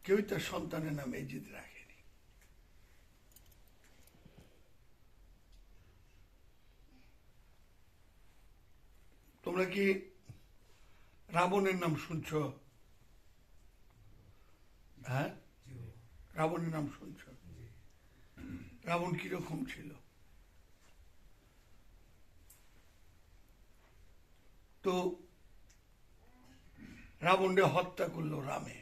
কেউই তার সন্তানের নামে এই জিদ রাখেনি। তোমরা কি রাবণের নাম শুনছ? হ্যাঁ, রাবণের নাম শুনছ? রাবণ কিরকম ছিল? তো রাবণকে হত্যা করলো রামে।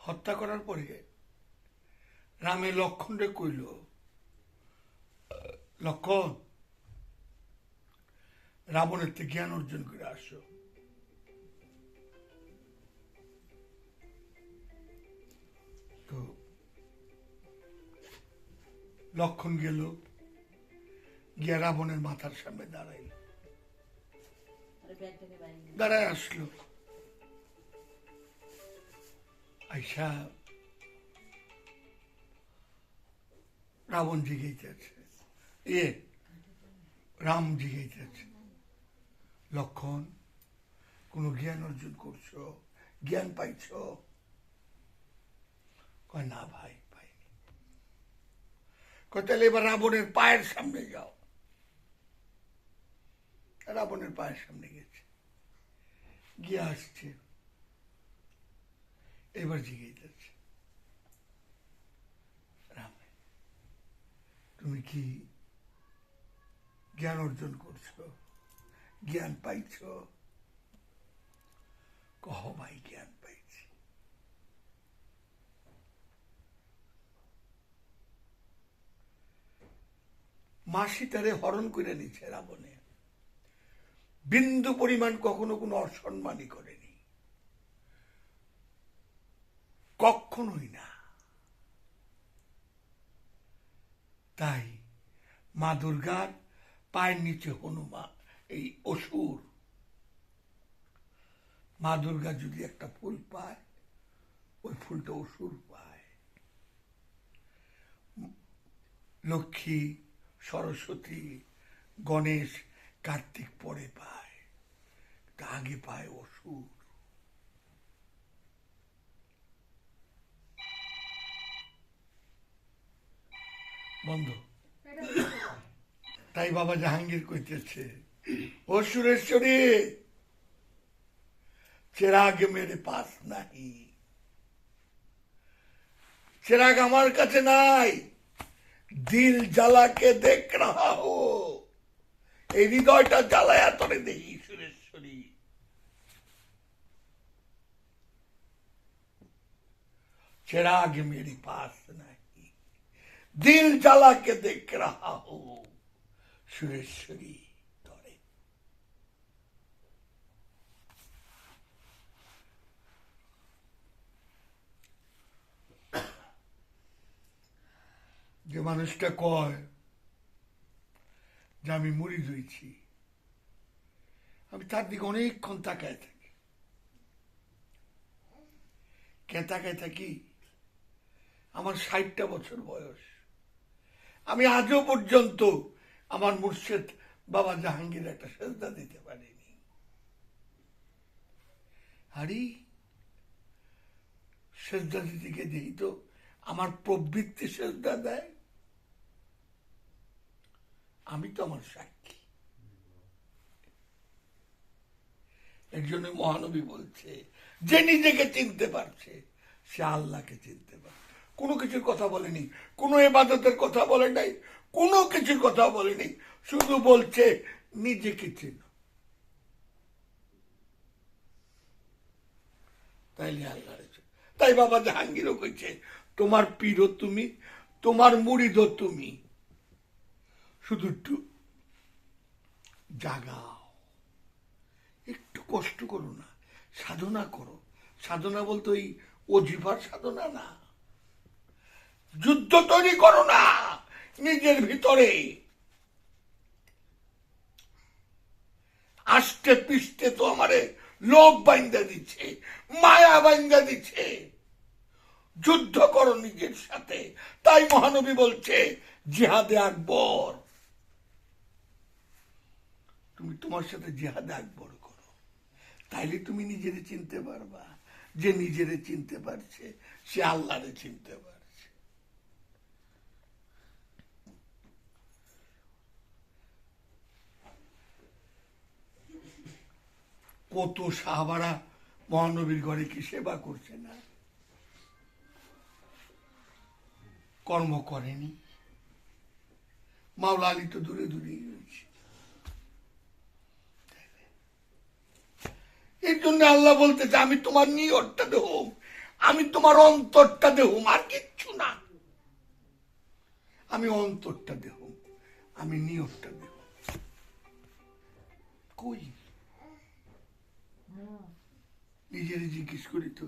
হত্যা করার পরে রামে লক্ষণকে কইল, লক্ষণ, রাবণের থেকে জ্ঞান অর্জন করে আসো। তো লক্ষণ গেল, গিয়া রাবণের মাথার সামনে দাঁড়াইল, দাঁড়ায় আসলো। আইসা রাবণ জিগাইতেছে, রাম জিগাইতেছে, লক্ষণ, কোন জ্ঞান অর্জন করছো? জ্ঞান পাইছ? কয় না ভাই, পাইনি। কয় তাহলে এবার রাবণের পায়ের সামনে যাও। রাবণের পায়ের সামনে গেছে, গিয়ে আসছে, এবার জিগাইতেছে, রাম, তুমি কি জ্ঞান অর্জন করছো? জ্ঞান পাইছ? কহ ভাই, জ্ঞান পাইছি। মাসি তারে হরণ করে নিচ্ছে রাবণে, বিন্দু পরিমাণ কখনো কোনো অসম্মানই করেনি, কখনোই না। তাই মা দুর্গার পায়ের নিচে হনুমান, এই অসুর, মা দুর্গা যদি একটা ফুল পায়, ওই ফুলটা অসুর পায়। লক্ষ্মী, সরস্বতী, গণেশ, কার্তিক পরে পায়, আগে পায় অসুর। বন্ধ। তাই বাবা জাহাঙ্গীর কইতেছে, ও সুরেশ্বরী, চিরাগ মেরে পাস নাই, চিরাগ আমার কাছে নাই, দিল জ্বালাকে দেখ রাহা হো, এই হৃদয়টা জ্বালায়া তোরে দেখি সুরেশ্বরী। চিরাগ মেরে পাস নাই, দিল জ্বালাকে দেখ রাহা হো সুরেশ্বরী তোরে। যে মানুষটা কয় যে আমি মুড়ি ধুইছি, আমি তার দিকে অনেকক্ষণ তাকায় থাকি। কে তাকায় থাকি? আমার 60টা বছর বয়স, আমি আজও পর্যন্ত আমার মুর্শেদ বাবা জাহাঙ্গীর একটা সেজদা দিতে পারিনি। আরে সেজদা দিতে গিয়ে দেখি তো আমার প্রবৃত্তি সেজদা দেয়। আমি তো আমার সাক্ষী। এর জন্য মহানবী বলছে, যে নিজেকে চিনতে পারছে সে আল্লাহকে চিনতে পারে। কোনো কিছুর কথা বলেনি, কোনো ইবাদতের কথা বলে নাই, কোনো কিছুর কথা বলেনি, শুধু বলছে নিজেকে চিনো, তাইলে আল্লাহ। তাই বাবা জাহাঙ্গীরও কইছে, তোমার পীরও তুমি, তোমার মুরিদও তুমি, শুধু একটু জাগাও, একটু কষ্ট করো না, সাধনা করো। সাধনা বলতে ওই অজিফার সাধনা না, যুদ্ধ তৈরি করো না নিজের ভিতরে, আষ্টে পিষ্টে তো আমারে লোভ বাইন্দা দিচ্ছে, মায়া বাইন্দা দিচ্ছে, যুদ্ধ করো নিজের সাথে। তাই মহানবী বলছে জিহাদে আকবর, তুমি তোমার সাথে জিহাদে আকবর করো। তাইলে তুমি নিজেরে চিনতে পারবা। যে নিজেরে চিনতে পারছে সে আল্লাহরে চিনতে পারছে। কত সাহাবারা মহানবীর ঘরে কি সেবা করছে না? কর্ম করেনি। মাওলা আলী তো দূরে দূরে রয়েছে। এর জন্য আল্লাহ বলতেছে আমি তোমার নিয়তটা দেহ, আমি তোমার অন্তরটা দেহ, আর কিচ্ছু না। আমি অন্তরটা দেহ, আমি নিয়তটা দেহ। কই নিজেরে জিজ্ঞেস করি তো।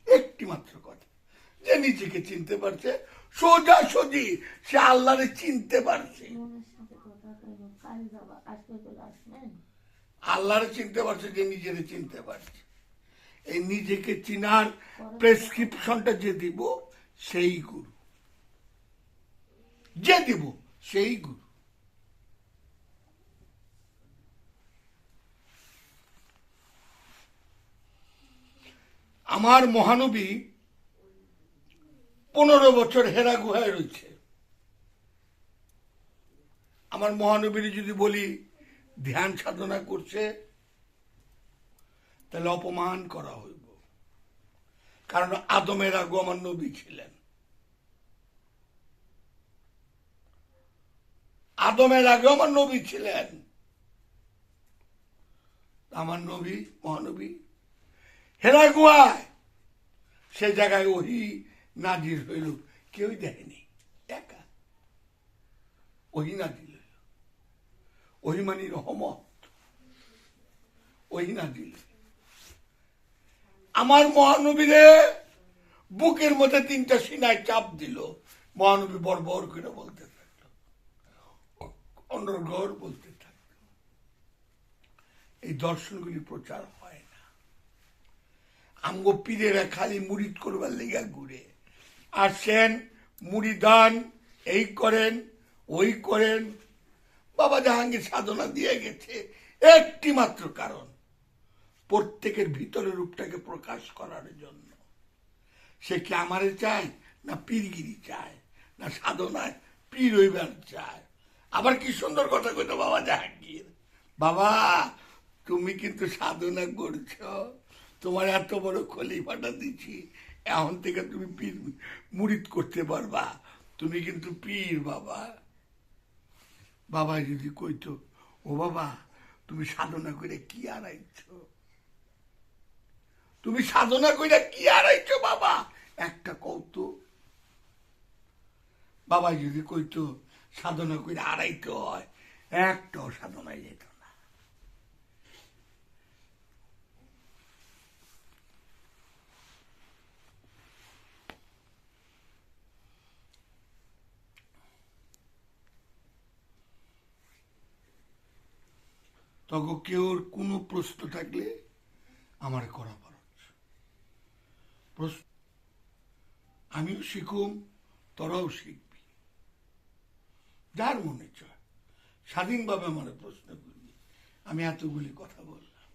একটি মাত্র কথা, যে নিজেকে চিনতে পারছে সোজা সোজি সে আল্লাহরে চিনতে পারছে। আল্লাহরে চিনতে পারছে, যে নিজেরে চিনতে পারছে। এই নিজেকে চিনার প্রেসক্রিপশনটা যে দিব সেই গুরু, যে দিব সেই গুরু। আমার মহানবী 15 বছর হেরা গুহায় রয়েছে। আমার মহানবীর যদি বলি ধ্যান সাধনা করছে, তাহলে অপমান করা হইব। কারণ আদমের আগে আমার নবী ছিলেন, আদমের আগে আমার নবী ছিলেন। আমার নবী মহানবী হেরা গুহায়, সে জায়গায় ওহি নাজির হইল, কেউই দেখেনি, একা ওহি নাজিল হইল। ওহি মানে রহমত, ওহি নাজিল। আমার মহানবীরে বুকের মধ্যে 3টা সিনায় চাপ দিল। মহানবী বড় করে বলতে থাকলো, অনর্গল বলতে থাকলো। এই দর্শনগুলি প্রচার হয় না। আমগো পীরেরা খালি মুরিদ করবার লেগা ঘুরে আসেন, মুড়ি দান, এই করেন ওই করেন। বাবা জাহাঙ্গীর সাধনা দিয়ে গেছে একটি মাত্র কারণ, প্রত্যেকের ভিতরের রূপটাকে প্রকাশ করার জন্য। সে কি আমারে চায়, না পীরগিরি চায়, না সাধনায় পীর হইবার চায়। আবার কি সুন্দর কথা কইতো বাবা জাহাঙ্গীর, বাবা তুমি কিন্তু সাধনা করছ, তোমার এত বড় খলিফাটা দিচ্ছি, এখন থেকে তুমি পীর মুরিদ করতে পারবা, তুমি কিন্তু পীর। বাবা বাবা যদি কইতো, ও বাবা তুমি সাধনা করে কি হারাইছ, তুমি সাধনা করে কি হারাইছ বাবা, একটা কৌতো। বাবা যদি কইতো সাধনা করে হারাইতে হয়, একটাও সাধনায় যেত না। তখন কেউ কোনো প্রশ্ন থাকলে আমার করা প্রশ্ন, আমিও শিখুম, তোরাও শিখবি। যার মনে চায় স্বাধীনভাবে আমার প্রশ্ন করবি। আমি এতগুলি কথা বললাম।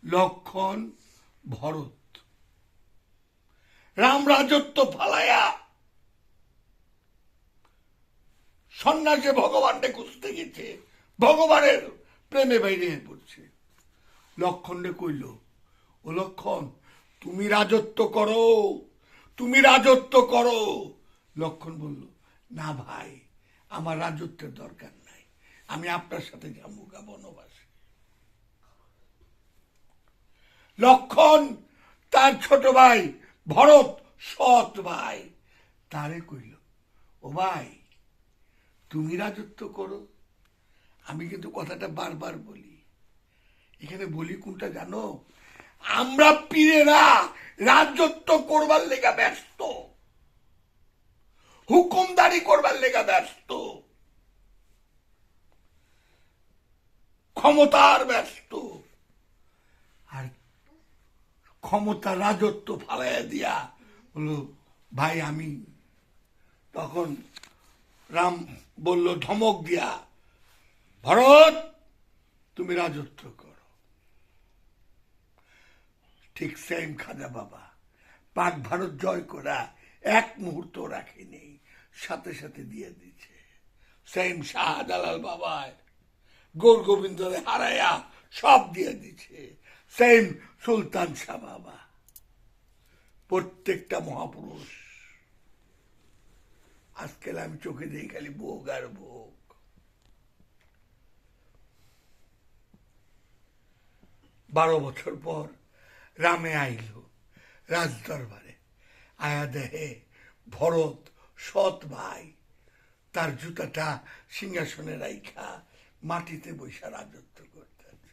লক্ষণ ভরত রাম রাজত্ব ফালাইয়া সন্ন্যাসে ভগবানকে খুঁজতে গেছে, ভগবানের প্রেমে বাইরে পড়ছে। লক্ষণে কইল, ও লক্ষণ তুমি রাজত্ব করো, তুমি রাজত্ব করো। লক্ষণ বলল, না ভাই আমার রাজত্বের দরকার নাই, আমি আপনার সাথে যাবো গা বনবাসে। লক্ষণ তার ছোট ভাই ভরত সৎ ভাই তারে কইল, ও ভাই তুমি রাজত্ব করো। আমি কিন্তু কথাটা বারবার বলি, এখানে বলি কোনটা জানো, আমরা পীরেরা রাজত্ব করবার লেগা ব্যস্ত, হুকুমদারি করবার লেগা ব্যস্ত, ক্ষমতার ব্যস্ত। আর ক্ষমতা রাজত্ব ফালাইয়া দিয়া বলো ভাই আমি, তখন রাম বলল ধমক দিয়া, ভরত তুমি রাজত্ব করো। ঠিক সেম খাজা বাবা পাক ভারত জয় করা এক মুহূর্ত রাখেনি, সাথে সাথে দিয়ে দিচ্ছে। সেম শাহজালাল বাবায় গৌর গোবিন্দরে হারাইয়া সব দিয়ে দিচ্ছে। সেম সুলতান শাহ বাবা। প্রত্যেকটা মহাপুরুষ আজকাল আমি চোখে দেখি খালি ভোগ আর ভোগ। 12 বছর পর রামে আইল রাজ দরবারে, আয়া দেহে ভরত সৎ ভাই তার জুতাটা সিংহাসনে রাইখা মাটিতে বৈশা রাজত্ব করতেছে।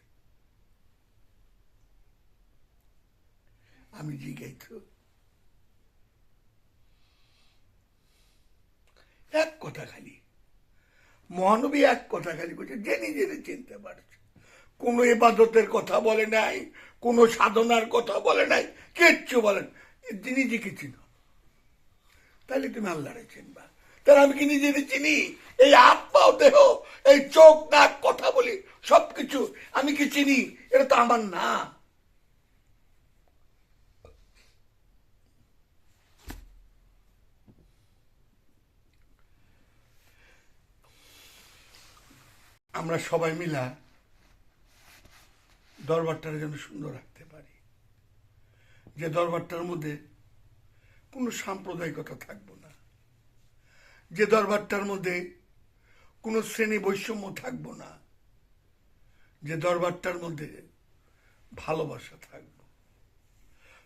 আমি জিজ্ঞাইত এক কথা খালি, মহানবী এক কথা খালি বলছে, যে নিজেরে চিনতে পারছে। কোন ইবাদতের কথা বলে নাই, কোন সাধনার কথা বলে নাই, কিচ্ছু বলেন। নিজেকে চিনো, তাহলে তুমি আল্লাহরে চিনবা। তাহলে আমি কি নিজেকে চিনি? এই হাত পাও দেহ, এই চোখ নাক কথা বলি সবকিছু আমি কি চিনি? এটা তো আমার না। আমরা সবাই মিলা দরবারটার যেন সুন্দর রাখতে পারি, যে দরবারটার মধ্যে কোনো সাম্প্রদায়িকতা থাকবো না, যে দরবারটার মধ্যে কোনো শ্রেণী বৈষম্য থাকবো না, যে দরবারটার মধ্যে ভালোবাসা থাকবো,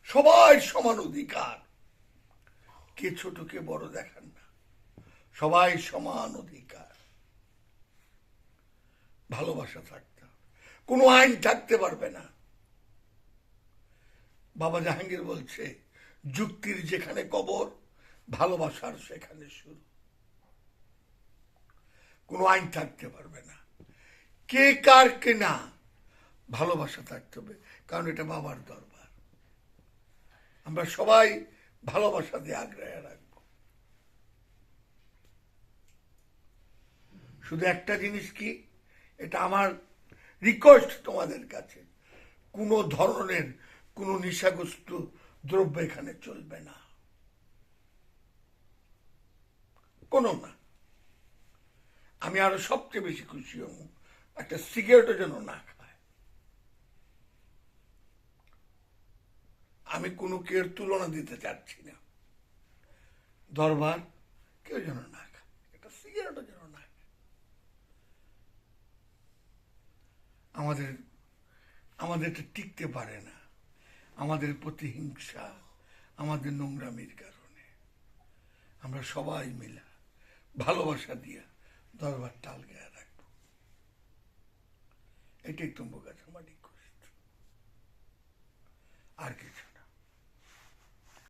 সবাই সমান অধিকার, কে ছোট কে বড় দেখান না, সবাই সমান অধিকার, ভালোবাসা থাকতে হবে। কোনো আইন থাকতে পারবে না। বাবা জাহাঙ্গীর বলছে, যুক্তির যেখানে কবর, ভালোবাসার সেখানে শুরু। কোনো আইন থাকতে পারবে না, কে কার কে না, ভালোবাসা থাকতে হবে, কারণ এটা বাবার দরবার। আমরা সবাই ভালোবাসা দিয়ে আগ্রায় রাখবো। শুধু একটা জিনিস কি, এটা আমার রিকোয়েস্ট তোমাদের কাছে, কোনো ধরনের কোনো নেশাগ্রস্ত দ্রব্য এখানে চলবে না, কোনো না। আমি আরো সবচেয়ে বেশি খুশি হব একটা সিগারেটও যেন না খায়। আমি কোনো কেউ তুলনা দিতে চাচ্ছি না, দরবার কেউ যেন না খায়, একটা সিগারেটও যেন না খায়। আমাদের এটা টিকতে পারে না, আমাদের প্রতিহিংসা, আমাদের নোংরামির কারণে। আমরা সবাই মিলা ভালোবাসা দিয়া দরবারটা আলগায় রাখবো, এটাই তোমার কাছে আমার রিকোয়েস্ট, আর কিছু